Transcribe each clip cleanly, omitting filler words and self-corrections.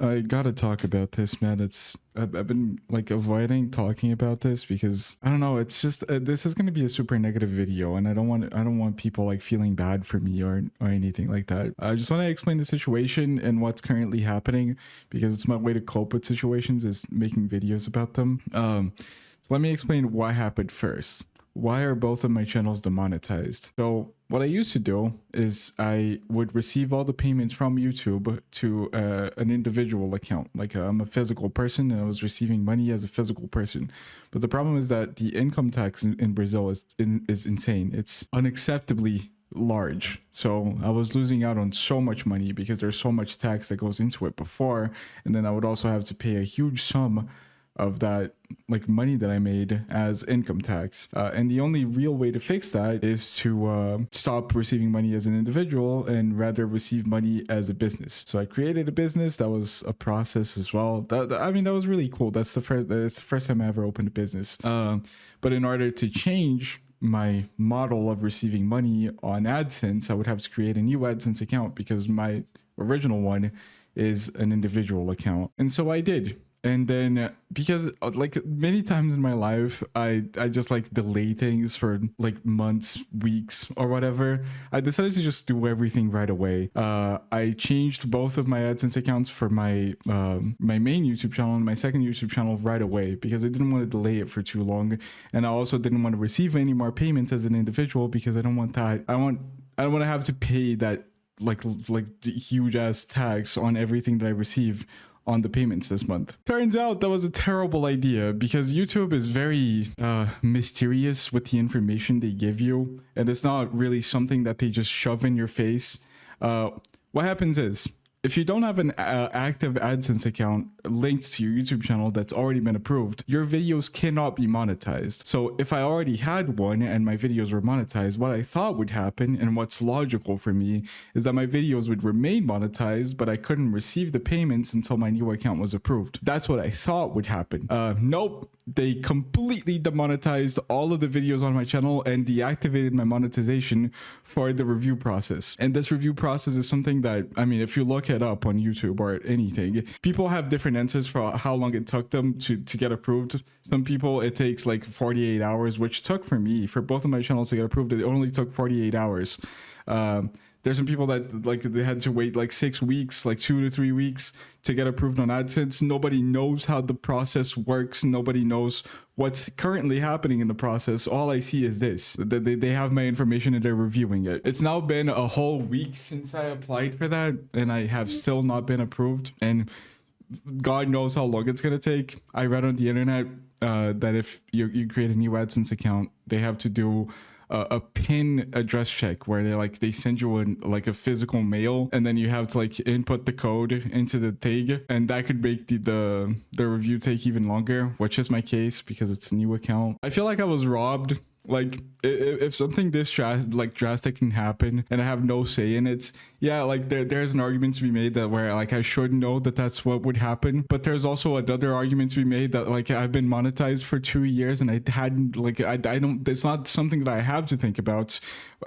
I gotta talk about this, man. I've been like avoiding talking about this because I don't know. It's just this is gonna be a super negative video, and I don't want people like feeling bad for me or anything like that. I just want to explain the situation and what's currently happening because it's my way to cope with situations is making videos about them. So let me explain what happened first. Why are both of my channels demonetized? So what I used to do is I would receive all the payments from YouTube to an individual account. Like I'm a physical person and I was receiving money as a physical person. But the problem is that the income tax in Brazil is insane. It's unacceptably large. So I was losing out on so much money because there's so much tax that goes into it before. And then I would also have to pay a huge sum of that like money that I made as income tax. And the only real way to fix that is to stop receiving money as an individual and rather receive money as a business. So I created a business. That was a process as well. I mean, that was really cool. That's the first time I ever opened a business. But in order to change my model of receiving money on AdSense, I would have to create a new AdSense account because my original one is an individual account. And so I did. And then because like many times in my life, I just like delay things for like months, weeks or whatever. I decided to just do everything right away. I changed both of my AdSense accounts for my my main YouTube channel and my second YouTube channel right away because I didn't want to delay it for too long. And I also didn't want to receive any more payments as an individual because I don't want that. I don't want to have to pay that like huge ass tax on everything that I receive on the payments this month. Turns out that was a terrible idea because YouTube is very mysterious with the information they give you, and it's not really something that they just shove in your face. What happens is, if you don't have an active AdSense account linked to your YouTube channel that's already been approved, your videos cannot be monetized. So if I already had one and my videos were monetized, what I thought would happen and what's logical for me is that my videos would remain monetized, but I couldn't receive the payments until my new account was approved. That's what I thought would happen. Nope. They completely demonetized all of the videos on my channel and deactivated my monetization for the review process. And this review process is something that, I mean, if you look it up on YouTube or anything, people have different answers for how long it took them to get approved. Some people, it takes like 48 hours, which took for me, for both of my channels to get approved, it only took 48 hours. There's some people that like they had to wait like 6 weeks, like 2 to 3 weeks to get approved on AdSense. Nobody knows how the process works. Nobody knows what's currently happening in the process. All I see is this. They have my information and they're reviewing it. It's now been a whole week since I applied for that and I have still not been approved. And God knows how long it's going to take. I read on the internet that if you create a new AdSense account, they have to do a pin address check where they send you like a physical mail and then you have to like input the code into the thing, and that could make the review take even longer, which is my case because it's a new account. I feel like I was robbed. Like if something this drastic can happen and I have no say in it, yeah, like there's an argument to be made that where like I should know that that's what would happen. But there's also another argument to be made that like I've been monetized for 2 years and I hadn't like I don't, it's not something that I have to think about.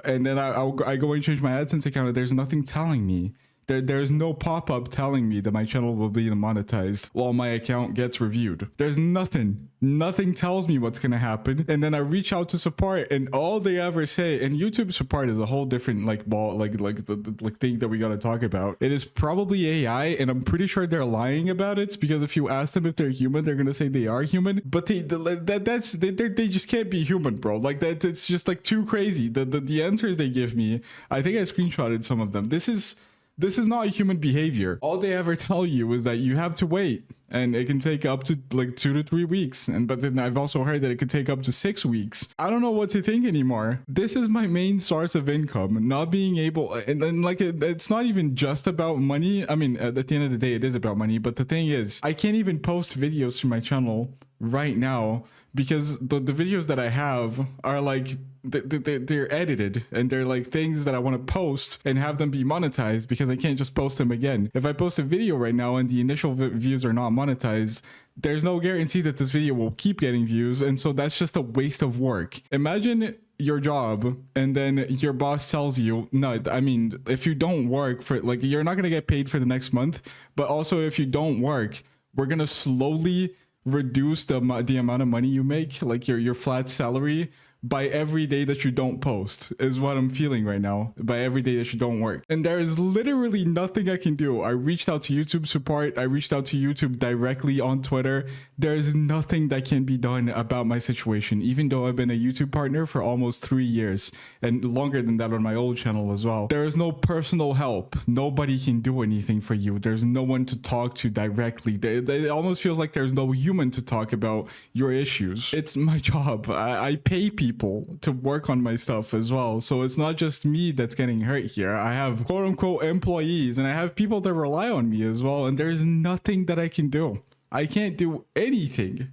And then I go and change my AdSense account and there's nothing telling me. There's no pop-up telling me that my channel will be monetized while my account gets reviewed. There's nothing. Nothing tells me what's gonna happen. And then I reach out to support and all they ever say, and YouTube support is a whole different like ball, like the thing that we gotta talk about. It is probably AI, and I'm pretty sure they're lying about it because if you ask them if they're human, they're gonna say they are human. But they just can't be human, bro. Like that, it's just like too crazy. The answers they give me, I think I screenshotted some of them. This is not human behavior. All they ever tell you is that you have to wait and it can take up to like 2 to 3 weeks. But then I've also heard that it could take up to 6 weeks. I don't know what to think anymore. This is my main source of income, not being able, and like it's not even just about money. I mean, at the end of the day, it is about money. But the thing is, I can't even post videos to my channel right now because the videos that I have are like, they're edited and they're like things that I want to post and have them be monetized because I can't just post them again. If I post a video right now and the initial views are not monetized, there's no guarantee that this video will keep getting views, and so that's just a waste of work. Imagine your job and then your boss tells you, no, I mean, if you don't work for, like, you're not going to get paid for the next month, but also if you don't work, we're going to slowly reduce the amount of money you make, like your flat salary, by every day that you don't post, is what I'm feeling right now, by every day that you don't work. And there is literally nothing I can do. I reached out to YouTube support. I reached out to YouTube directly on Twitter. There is nothing that can be done about my situation, even though I've been a YouTube partner for almost 3 years and longer than that on my old channel as well. There is no personal help. Nobody can do anything for you. There's no one to talk to directly. It almost feels like there's no human to talk about your issues. It's my job. I pay people to work on my stuff as well, so it's not just me that's getting hurt here. I have quote-unquote employees and I have people that rely on me as well, and there's nothing that I can do. I can't do anything.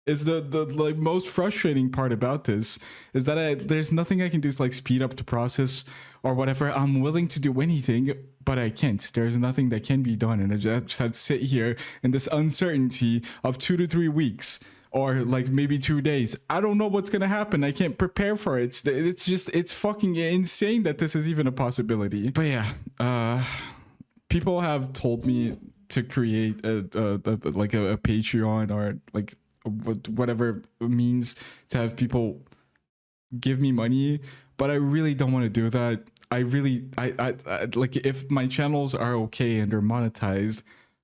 Is the like most frustrating part about this, is that there's nothing I can do to like speed up the process or whatever. I'm willing to do anything, but I can't. There's nothing that can be done, and I just have to sit here in this uncertainty of 2 to 3 weeks, or like maybe 2 days. I don't know what's gonna happen. I can't prepare for it. It's fucking insane that this is even a possibility. But yeah, people have told me to create a Patreon, or like whatever means to have people give me money, but I really don't want to do that. I like, if my channels are okay and they're monetized,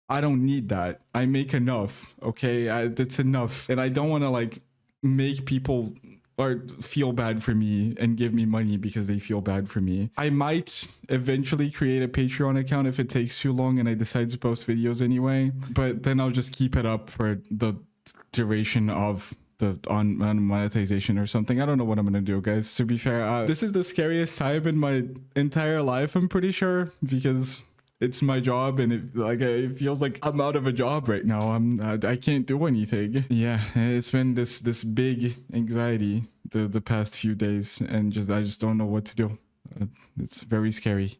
I don't need that. I make enough, okay? That's enough. And I don't want to like make people or feel bad for me and give me money because they feel bad for me. I might eventually create a Patreon account if it takes too long and I decide to post videos anyway, but then I'll just keep it up for the duration of the on monetization or something. I don't know what I'm gonna do, guys. To be fair, this is the scariest time in my entire life, I'm pretty sure, because it's my job, and it feels like I'm out of a job right now. I can't do anything. Yeah, it's been this big anxiety the past few days, and I just don't know what to do. It's very scary.